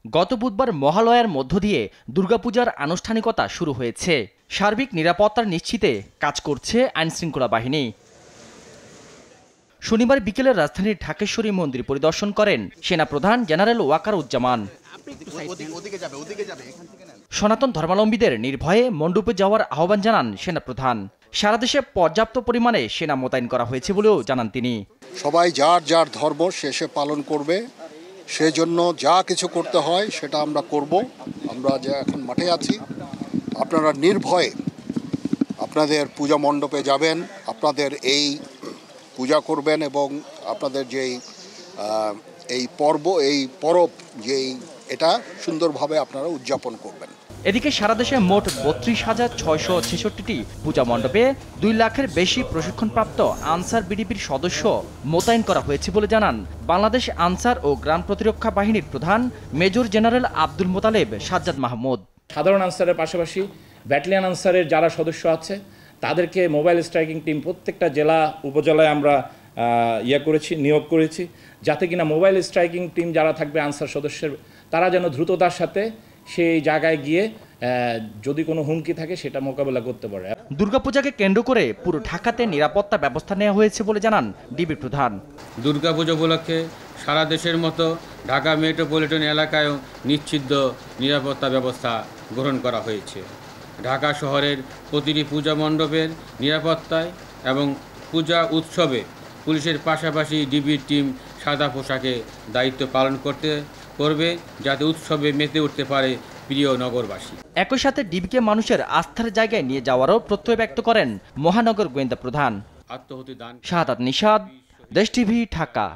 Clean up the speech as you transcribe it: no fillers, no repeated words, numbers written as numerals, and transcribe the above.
গত বুধবার মহালয়ার মধ্য দিয়ে দুর্গাপূজার আনুষ্ঠানিকতা শুরু হয়েছে। সার্বিক নিরাপত্তার নিশ্চিতে কাজ করছে আইনশৃঙ্খলা বাহিনী। শনিবার বিকেলে রাজধানীর ঢাকেশ্বরী মন্দির পরিদর্শন করেন সেনাপ্রধান জেনারেল ওয়াকারুজ্জামান। সনাতন ধর্মাবলম্বীদের নির্ভয়ে মণ্ডপে যাওয়ার আহ্বান জানান সেনাপ্রধান। সারা দেশে পর্যাপ্ত পরিমাণে সেনা মোতায়েন করা হয়েছে বলেও জানান তিনি। সবাই যার যার ধর্ম শেষে পালন করবে, সেজন্য যা কিছু করতে হয় সেটা আমরা করব। আমরা যে এখন মাঠে আছি, আপনারা নির্ভয়ে আপনাদের পূজা মণ্ডপে যাবেন, আপনাদের এই পূজা করবেন এবং আপনাদের যেই এই পরব যেই এটা সুন্দরভাবে আপনারা উদযাপন করবেন। এদিকে সারা দেশে মোট ৩২,৬৬৬টি পূজা মণ্ডপে ২ লাখের বেশি প্রশিক্ষণপ্রাপ্ত আনসার বিডিপির সদস্য মোতায়েন করা হয়েছে বলে জানান বাংলাদেশ আনসার ও গ্রাম প্রতিরক্ষা বাহিনীর প্রধান মেজর জেনারেল আব্দুল মোতালেব সাজ্জাদ মাহমুদ। সাধারণ আনসারের পাশাপাশি ব্যাটালিয়ন আনসারের যারা সদস্য আছে তাদেরকে মোবাইল স্ট্রাইকিং টিম প্রত্যেকটা জেলা উপজেলায় আমরা নিয়োগ করেছি, যাতে কিনা মোবাইল স্ট্রাইকিং টিম যারা থাকবে আনসার সদস্যের, তারা যেন দ্রুততার সাথে সেই জায়গায় গিয়ে যদি কোনো হুমকি থাকে সেটা মোকাবেলা করতে পারে। দুর্গাপূজাকে কেন্দ্র করে পুরো ঢাকাতে নিরাপত্তা ব্যবস্থা নেওয়া হয়েছে বলে জানান ডিবির প্রধান। দুর্গাপূজা উপলক্ষে সারা দেশের মতো ঢাকা মেট্রোপলিটন এলাকায়ও নিশ্চিত নিরাপত্তা ব্যবস্থা গ্রহণ করা হয়েছে। ঢাকা শহরের প্রতিটি পূজা মণ্ডপের নিরাপত্তায় এবং পূজা উৎসবে পুলিশের পাশাপাশি ডিবির টিম সাদা পোশাকে দায়িত্ব পালন করবে, যাতে উৎসবে মেতে উঠতে পারে প্রিয় নগরবাসী। একই সাথে ডিবিকে মানুষের আস্থার জায়গায় নিয়ে যাওয়ারও প্রত্যয় ব্যক্ত করেন মহানগর গোয়েন্দা প্রধান আত্মাহুতি দান। শাহাদাত নিশাদ, দেশ টিভি, ঢাকা।